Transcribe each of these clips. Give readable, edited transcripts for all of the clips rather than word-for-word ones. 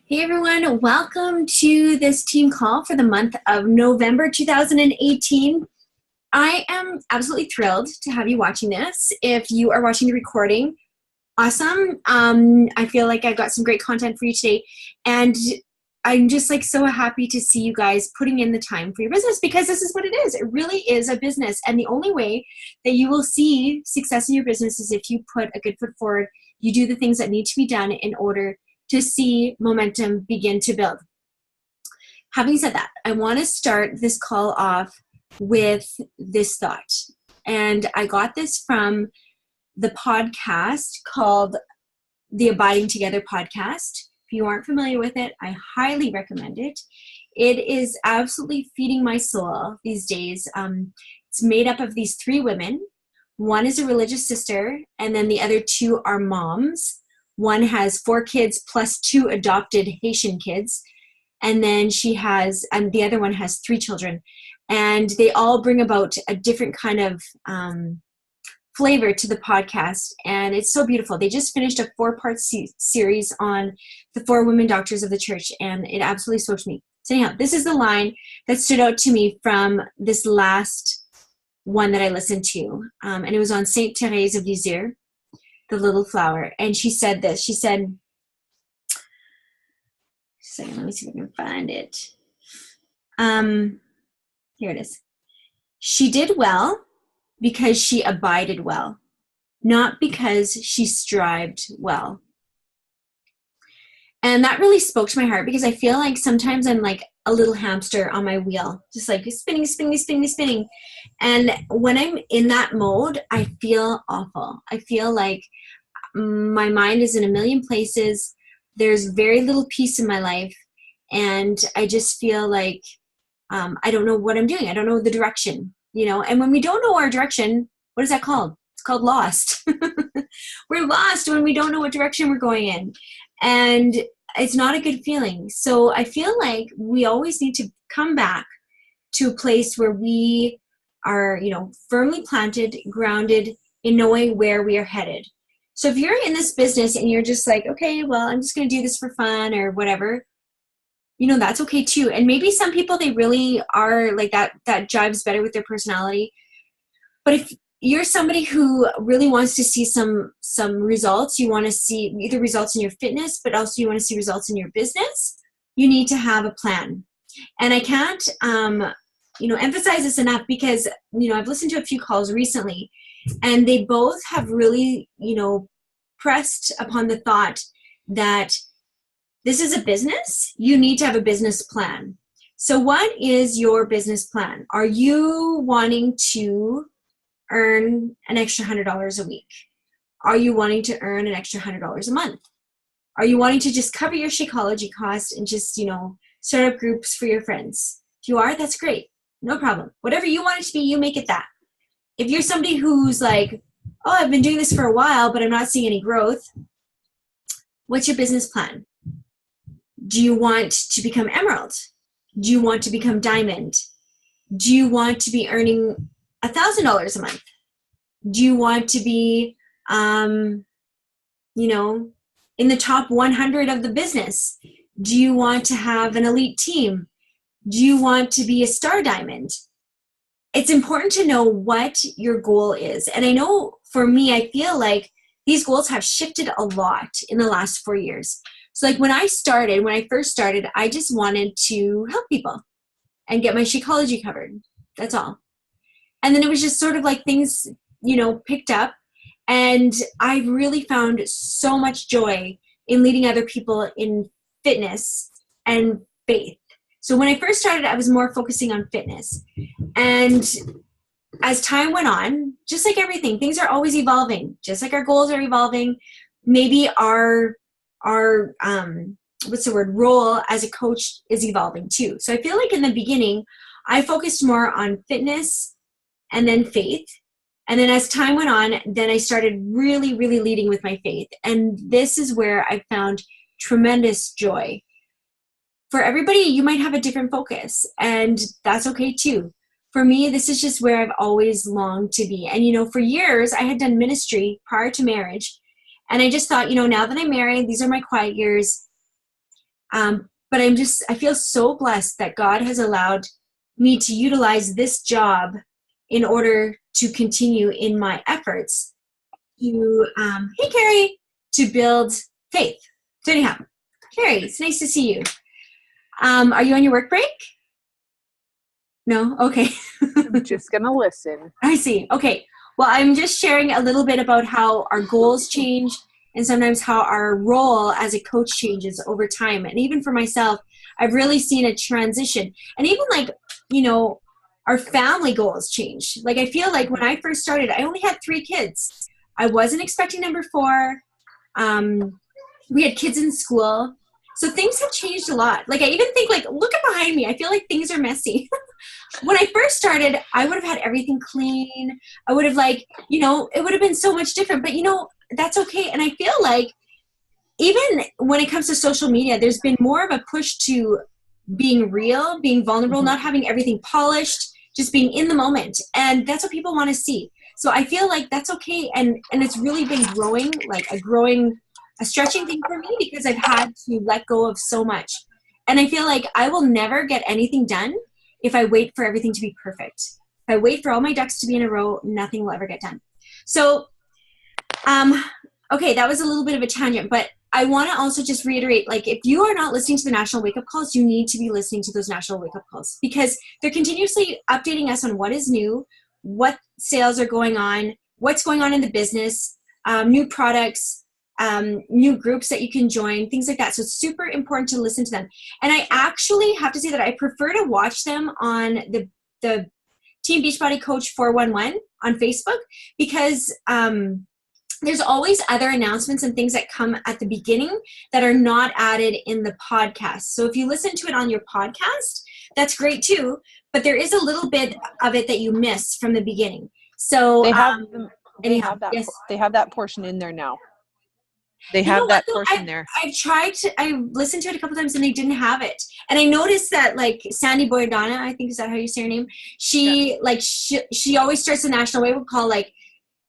Hey everyone, welcome to this team call for the month of November 2018. I am absolutely thrilled to have you watching this. If you are watching the recording, awesome. I feel like I've got some great content for you today, and I'm just like so happy to see you guys putting in the time for your business, because this is what it is. It really is a business, and the only way that you will see success in your business is if you put a good foot forward. You do the things that need to be done in order to see momentum begin to build. Having said that, I want to start this call off with this thought. And I got this from the podcast called the Abiding Together podcast. If you aren't familiar with it, I highly recommend it. It is absolutely feeding my soul these days. It's made up of these three women. One is a religious sister, and then the other two are moms. One has 4 kids plus 2 adopted Haitian kids. And then the other one has 3 children. And they all bring about a different kind of flavor to the podcast. And it's so beautiful. They just finished a 4-part series on the 4 women doctors of the church. And it absolutely spoke me. So anyhow, this is the line that stood out to me from this last one that I listened to. And it was on Saint Therese of Lisieux, the little flower. And she said this. She said, let me see if I can find it. Here it is. She did well because she abided well, not because she strived well. And that really spoke to my heart, because I feel like sometimes I'm like a little hamster on my wheel, just like spinning, spinning, spinning, spinning. And when I'm in that mode, I feel awful. I feel like my mind is in a million places. There's very little peace in my life. And I just feel like I don't know what I'm doing. I don't know the direction, And when we don't know our direction, what is that called? It's called lost. We're lost when we don't know what direction we're going in. And it's not a good feeling. So I feel like we always need to come back to a place where we are, firmly planted, grounded in knowing where we are headed. So if you're in this business and you're just like, okay, well, I'm just going to do this for fun or whatever, that's okay too. And maybe some people, they really are like that jives better with their personality. But if you're somebody who really wants to see some results, you want to see either results in your fitness, but also you want to see results in your business, you need to have a plan. And I can't, emphasize this enough, because, I've listened to a few calls recently, and they both have really, pressed upon the thought that this is a business. You need to have a business plan. So what is your business plan? Are you wanting to earn an extra $100 a week? Are you wanting to earn an extra $100 a month? Are you wanting to just cover your Shakeology cost and just, start up groups for your friends? If you are, that's great. No problem. Whatever you want it to be, you make it that. If you're somebody who's like, oh, I've been doing this for a while, but I'm not seeing any growth, what's your business plan? Do you want to become emerald? Do you want to become diamond? Do you want to be earning $1,000 a month? Do you want to be, in the top 100 of the business? Do you want to have an elite team? Do you want to be a star diamond? It's important to know what your goal is. And I know for me, I feel like these goals have shifted a lot in the last 4 years. So like when I first started, I just wanted to help people and get my Shakeology covered. That's all. And then it was just sort of like things, picked up. And I really found so much joy in leading other people in fitness and faith. So when I first started, I was more focusing on fitness. And as time went on, just like everything, things are always evolving. Just like our goals are evolving, maybe our role as a coach is evolving too. So I feel like in the beginning, I focused more on fitness and then faith. And then as time went on, then I started really, really leading with my faith. And this is where I found tremendous joy. For everybody, you might have a different focus, and that's okay too. For me, this is just where I've always longed to be. And, for years, I had done ministry prior to marriage. And I just thought, now that I'm married, these are my quiet years. But I feel so blessed that God has allowed me to utilize this job in order to continue in my efforts to, hey Carrie, to build faith. So anyhow, Carrie, it's nice to see you. Are you on your work break? No? Okay. I'm just going to listen. I see. Okay. Well, I'm just sharing a little bit about how our goals change and sometimes how our role as a coach changes over time. And even for myself, I've really seen a transition. And even like, our family goals change. Like I feel like when I first started, I only had 3 kids. I wasn't expecting number 4. We had kids in school. So things have changed a lot. Like I even think like, look at behind me. I feel like things are messy. When I first started, I would have had everything clean. I would have it would have been so much different, but that's okay. And I feel like even when it comes to social media, there's been more of a push to being real, being vulnerable, not having everything polished, just being in the moment. And that's what people want to see. So I feel like that's okay. And it's really been growing, like a stretching thing for me because I've had to let go of so much. And I feel like I will never get anything done if I wait for everything to be perfect. If I wait for all my ducks to be in a row, nothing will ever get done. So, okay, that was a little bit of a tangent, but I want to also just reiterate, like, if you are not listening to the National Wake Up Calls, you need to be listening to those National Wake Up Calls because they're continuously updating us on what is new, what sales are going on, what's going on in the business, new products, new groups that you can join, things like that. So it's super important to listen to them. And I actually have to say that I prefer to watch them on the Team Beachbody Coach 411 on Facebook because there's always other announcements and things that come at the beginning that are not added in the podcast. So if you listen to it on your podcast, that's great too. But there is a little bit of it that you miss from the beginning. So they have that portion in there now. They have that portion there. I've listened to it a couple times and they didn't have it. And I noticed that like Sandy Boydana, I think is that how you say her name? She always starts the National Wake Up Call like,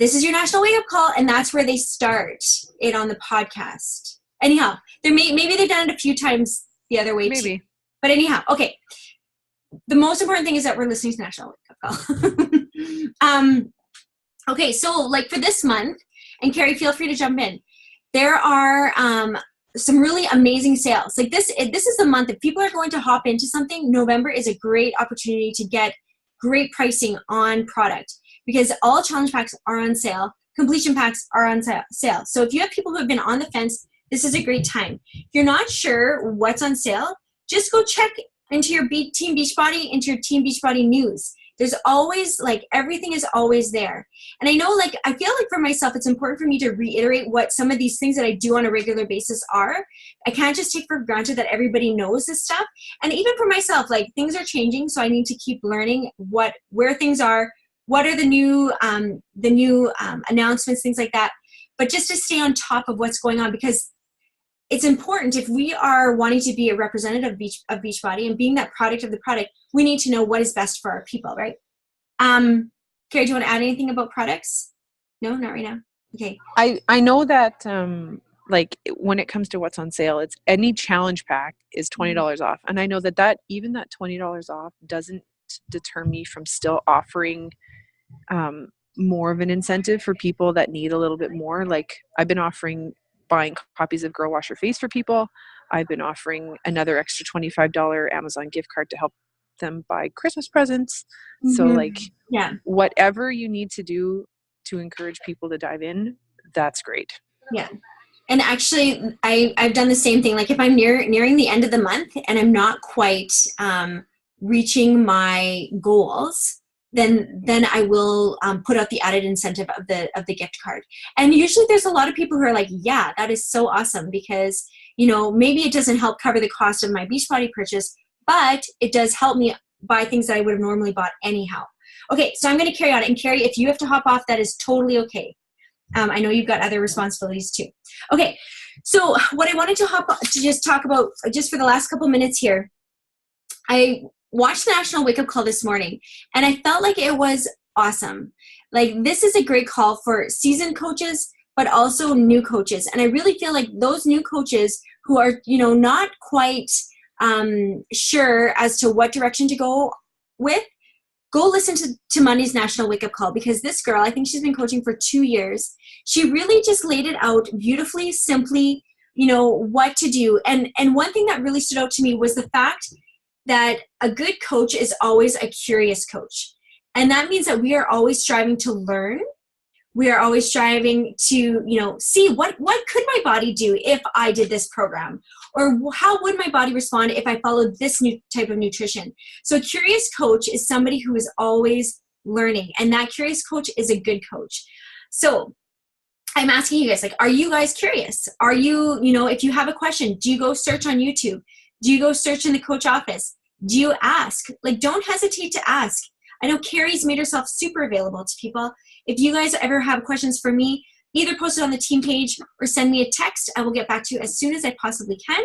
this is your National Wake Up Call, and that's where they start it on the podcast. Anyhow, maybe they've done it a few times the other way too. But anyhow, okay. The most important thing is that we're listening to National Wake Up Call. Okay, so like for this month, and Carrie, feel free to jump in. There are some really amazing sales. Like this is the month if people are going to hop into something. November is a great opportunity to get great pricing on product because all challenge packs are on sale. Completion packs are on sale. So if you have people who have been on the fence, this is a great time. If you're not sure what's on sale, just go check into your Team Beachbody, into your Team Beachbody news. There's always, like, everything is always there. And I know, like, I feel like for myself, it's important for me to reiterate what some of these things that I do on a regular basis are. I can't just take for granted that everybody knows this stuff. And even for myself, like, things are changing, so I need to keep learning where things are, what are the new announcements, things like that. But just to stay on top of what's going on, because it's important if we are wanting to be a representative of Beachbody and being that product of the product, we need to know what is best for our people, right? Carrie, do you want to add anything about products? No, not right now. Okay. I know that like when it comes to what's on sale, it's any challenge pack is $20 off. And I know that even that $20 off doesn't deter me from still offering more of an incentive for people that need a little bit more. Like I've been offering buying copies of Girl Wash Your Face for people. I've been offering another extra $25 Amazon gift card to help them buy Christmas presents. Mm-hmm. So like, yeah, whatever you need to do to encourage people to dive in, that's great. Yeah. And actually I've done the same thing. Like if I'm nearing the end of the month and I'm not quite reaching my goals, then I will put out the added incentive of the gift card. And usually there's a lot of people who are like, yeah, that is so awesome because, maybe it doesn't help cover the cost of my Beachbody purchase, but it does help me buy things that I would have normally bought anyhow. Okay, so I'm going to carry on. And Carrie, if you have to hop off, that is totally okay. I know you've got other responsibilities too. Okay, so what I wanted to just talk about just for the last couple minutes here, I watched the National Wake Up Call this morning, and I felt like it was awesome. Like this is a great call for seasoned coaches, but also new coaches. And I really feel like those new coaches who are, not quite sure as to what direction to go with, go listen to Monday's National Wake Up Call, because this girl, I think she's been coaching for 2 years. She really just laid it out beautifully, simply, you know, what to do. And one thing that really stood out to me was the fact that a good coach is always a curious coach. And that means that we are always striving to learn. We are always striving to, you know, see what could my body do if I did this program, or how would my body respond if I followed this new type of nutrition. So a curious coach is somebody who is always learning, and that curious coach is a good coach. So I'm asking you guys, like, are you guys curious? Are you, you know, if you have a question, do you go search on YouTube? Do you go search in the coach office? Do you ask? Like, don't hesitate to ask. I know Carrie's made herself super available to people. If you guys ever have questions for me, either post it on the team page or send me a text. I will get back to you as soon as I possibly can,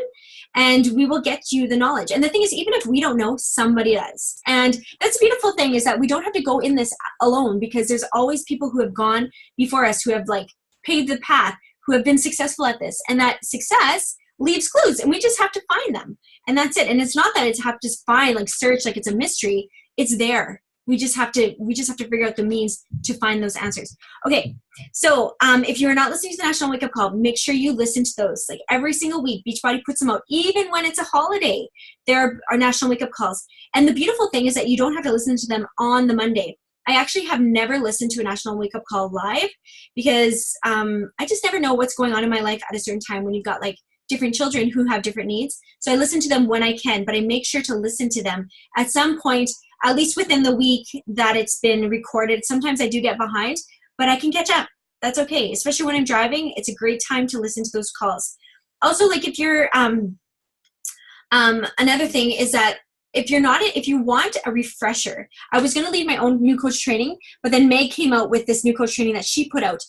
and we will get you the knowledge. And the thing is, even if we don't know, somebody does. And that's a beautiful thing, is that we don't have to go in this alone, because there's always people who have gone before us, who have like paved the path, who have been successful at this. And that success leaves clues, and we just have to find them. And that's it. And it's not that it's have to find, like search, like it's a mystery. It's there. We just have to figure out the means to find those answers. Okay, so if you're not listening to the National Wake Up Call, make sure you listen to those. Like every single week, Beachbody puts them out. Even when it's a holiday, there are National Wake Up Calls. And the beautiful thing is that you don't have to listen to them on the Monday. I actually have never listened to a National Wake Up Call live, because I just never know what's going on in my life at a certain time when you've got like different children who have different needs. So I listen to them when I can, but I make sure to listen to them at some point, at least within the week that it's been recorded. Sometimes I do get behind, but I can catch up. That's okay. Especially when I'm driving, it's a great time to listen to those calls. Also, like if you're, another thing is that if you want a refresher, I was going to lead my own new coach training, but then Meg came out with this new coach training that she put out.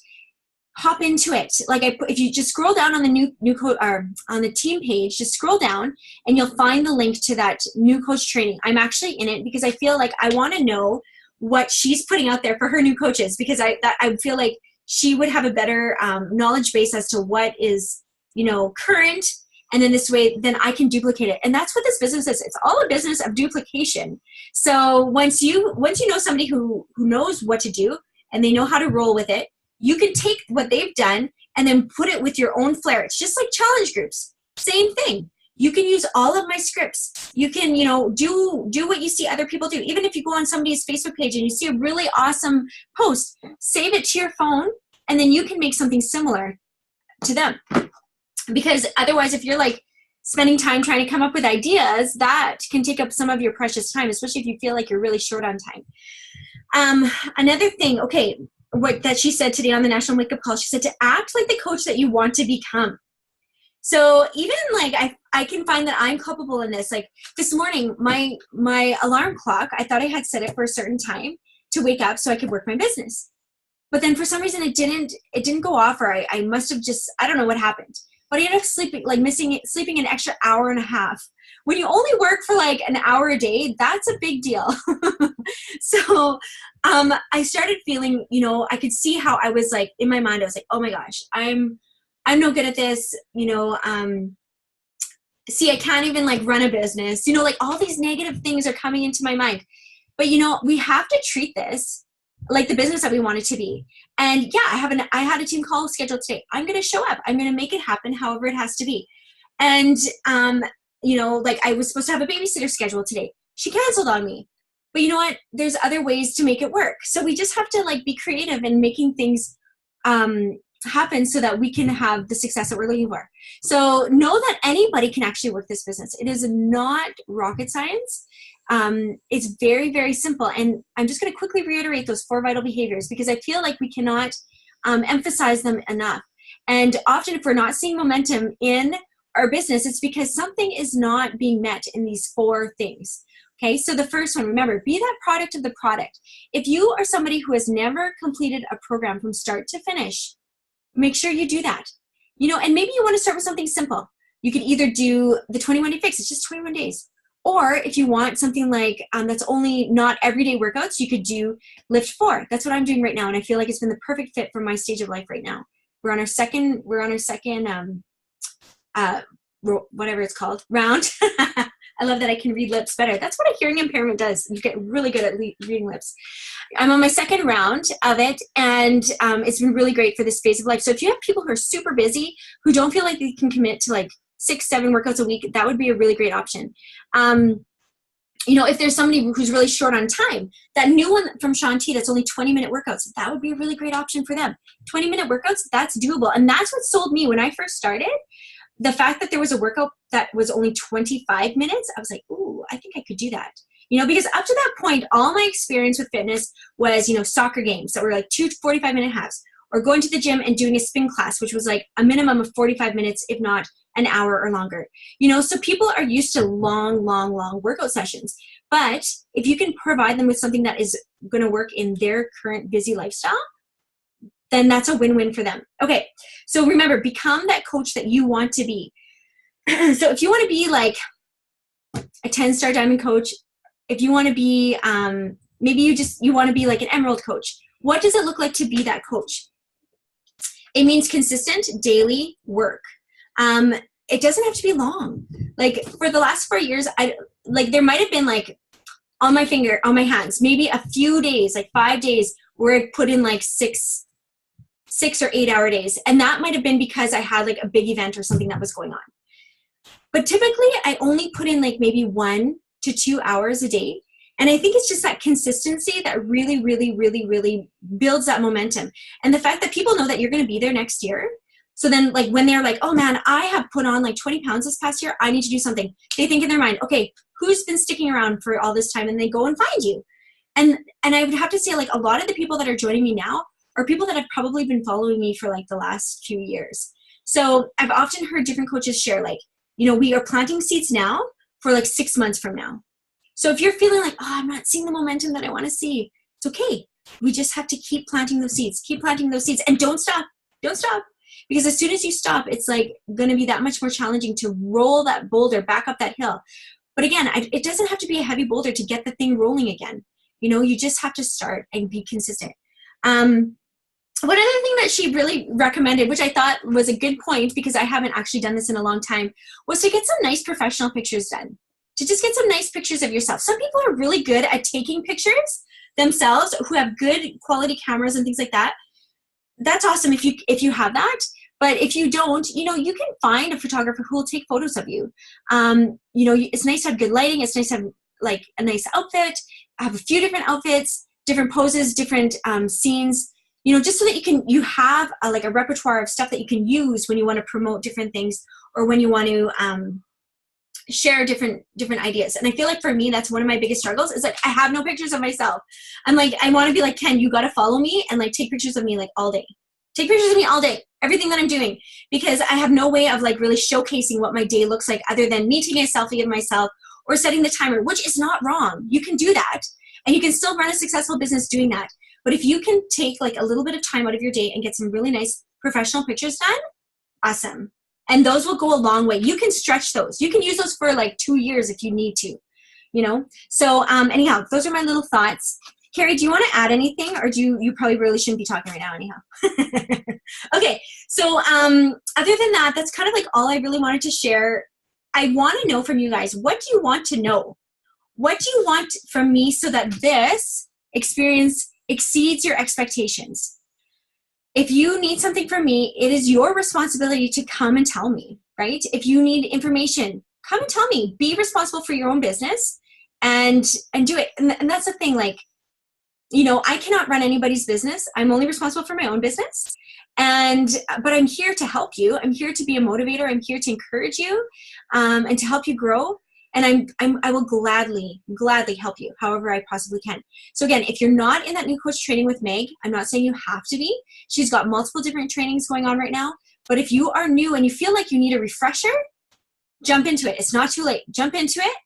Hop into it. Like if you just scroll down on the new coach, or on the team page, just scroll down and you'll find the link to that new coach training. I'm actually in it because I feel like I want to know what she's putting out there for her new coaches, because I feel like she would have a better knowledge base as to what is, you know, current. And then this way, then I can duplicate it. And that's what this business is. It's all a business of duplication. So once you know somebody who knows what to do and they know how to roll with it, you can take what they've done and then put it with your own flair. It's just like challenge groups. Same thing. You can use all of my scripts. You can, you know, do what you see other people do. Even if you go on somebody's Facebook page and you see a really awesome post, save it to your phone, and then you can make something similar to them. Because otherwise, if you're like spending time trying to come up with ideas, that can take up some of your precious time, especially if you feel like you're really short on time. Another thing, okay, what that she said today on the National Wake Up Call, she said to act like the coach that you want to become. So even like I can find that I'm culpable in this. Like this morning, my alarm clock, I thought I had set it for a certain time to wake up so I could work my business. But then for some reason it didn't go off, or I must have just, I don't know what happened. But I ended up sleeping an extra hour and a half. When you only work for like an hour a day, that's a big deal. So I started feeling, you know, I could see how I was like, in my mind, I was like, oh my gosh, I'm no good at this, you know, see, I can't even like run a business, you know, like all these negative things are coming into my mind. But, you know, we have to treat this like the business that we want it to be. And yeah, I had a team call scheduled today. I'm going to show up. I'm going to make it happen however it has to be. And, you know, like I was supposed to have a babysitter scheduled today. She canceled on me. But you know what? There's other ways to make it work. So we just have to like be creative in making things happen so that we can have the success that we're looking for. So know that anybody can actually work this business. It is not rocket science. It's very, very simple. And I'm just going to quickly reiterate those 4 vital behaviors, because I feel like we cannot emphasize them enough. And often if we're not seeing momentum in our business, it's because something is not being met in these 4 things. Okay, so the first one, remember, be that product of the product. If you are somebody who has never completed a program from start to finish, make sure you do that. You know, and maybe you want to start with something simple. You can either do the 21 Day Fix, it's just 21 days. Or if you want something like that's only not everyday workouts, you could do Lift 4. That's what I'm doing right now, and I feel like it's been the perfect fit for my stage of life right now. We're on our second whatever it's called, round. I love that I can read lips better. That's what a hearing impairment does. You get really good at reading lips. I'm on my second round of it, and it's been really great for this phase of life. So if you have people who are super busy, who don't feel like they can commit to like 6-7 workouts a week, that would be a really great option. If there's somebody who's really short on time, that new one from Shaun T that's only 20-minute workouts, that would be a really great option for them. 20-minute workouts, that's doable. And that's what sold me when I first started. The fact that there was a workout that was only 25 minutes, I was like, ooh, I think I could do that. Because up to that point, all my experience with fitness was, soccer games that were like 2 45-minute halves, or going to the gym and doing a spin class, which was like a minimum of 45 minutes, if not an hour or longer. So people are used to long workout sessions. But if you can provide them with something that is going to work in their current busy lifestyle, then that's a win-win for them. Okay, so remember, become that coach that you want to be. So if you want to be like a 10-star diamond coach, if you want to be, maybe you want to be like an emerald coach, what does it look like to be that coach? It means consistent daily work. It doesn't have to be long. Like for the last 4 years, there might have been like on my hands, maybe a few days, like 5 days, where I put in like 6 or 8 hour days. And that might have been because I had like a big event or something that was going on. But typically I only put in like maybe 1 to 2 hours a day. And I think it's just that consistency that really, really, really, really builds that momentum. And the fact that people know that you're going to be there next year. So then like when they're like, oh man, I have put on like 20 pounds this past year, I need to do something. They think in their mind, okay, who's been sticking around for all this time? And they go and find you. And I would have to say, like, a lot of the people that are joining me now are people that have probably been following me for like the last few years. So I've often heard different coaches share like, we are planting seeds now for like 6 months from now. So if you're feeling like, oh, I'm not seeing the momentum that I want to see, it's okay. We just have to keep planting those seeds, and don't stop. Because as soon as you stop, it's like going to be that much more challenging to roll that boulder back up that hill. But again, it doesn't have to be a heavy boulder to get the thing rolling again. You just have to start and be consistent. One other thing that she really recommended, which I thought was a good point because I haven't actually done this in a long time, was to get some nice professional pictures done. To just get some nice pictures of yourself. Some people are really good at taking pictures themselves, who have good quality cameras and things like that. That's awesome if you have that. But if you don't, you can find a photographer who will take photos of you. It's nice to have good lighting. It's nice to have like a nice outfit. I have a few different outfits, different poses, different scenes. Just so that you have a repertoire of stuff that you can use when you want to promote different things or when you want to share different ideas. And I feel like for me, that's one of my biggest struggles is like, I have no pictures of myself. I'm like, I want to be like, Ken, you got to follow me and like take pictures of me like all day. Take pictures of me all day, everything that I'm doing, because I have no way of like really showcasing what my day looks like other than me taking a selfie of myself or setting the timer, which is not wrong. You can do that and you can still run a successful business doing that. But if you can take like a little bit of time out of your day and get some really nice professional pictures done, awesome. And those will go a long way. You can stretch those. You can use those for like 2 years if you need to, So anyhow, those are my little thoughts. Carrie, do you want to add anything, or you probably really shouldn't be talking right now anyhow? Okay, so other than that, that's kind of like all I really wanted to share. I want to know from you guys, what do you want to know? What do you want from me so that this experience exceeds your expectations? If you need something from me, it is your responsibility to come and tell me, right? If you need information, come and tell me. Be responsible for your own business and do it. And that's the thing, like, I cannot run anybody's business. I'm only responsible for my own business. But I'm here to help you. I'm here to be a motivator. I'm here to encourage you and to help you grow. And I will gladly help you however I possibly can. So again, if you're not in that new coach training with Meg, I'm not saying you have to be. She's got multiple different trainings going on right now. But if you are new and you feel like you need a refresher, jump into it. It's not too late. Jump into it.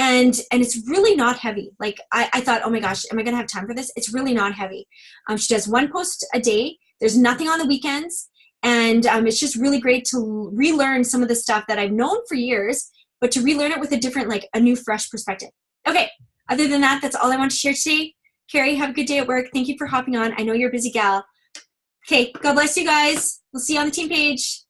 And it's really not heavy. Like I thought, oh my gosh, am I going to have time for this? It's really not heavy. She does 1 post a day. There's nothing on the weekends. And it's just really great to relearn some of the stuff that I've known for years, but to relearn it with a different, like a new, fresh perspective. Okay, other than that, that's all I want to share today. Carrie, have a good day at work. Thank you for hopping on. I know you're a busy gal. Okay, God bless you guys. We'll see you on the team page.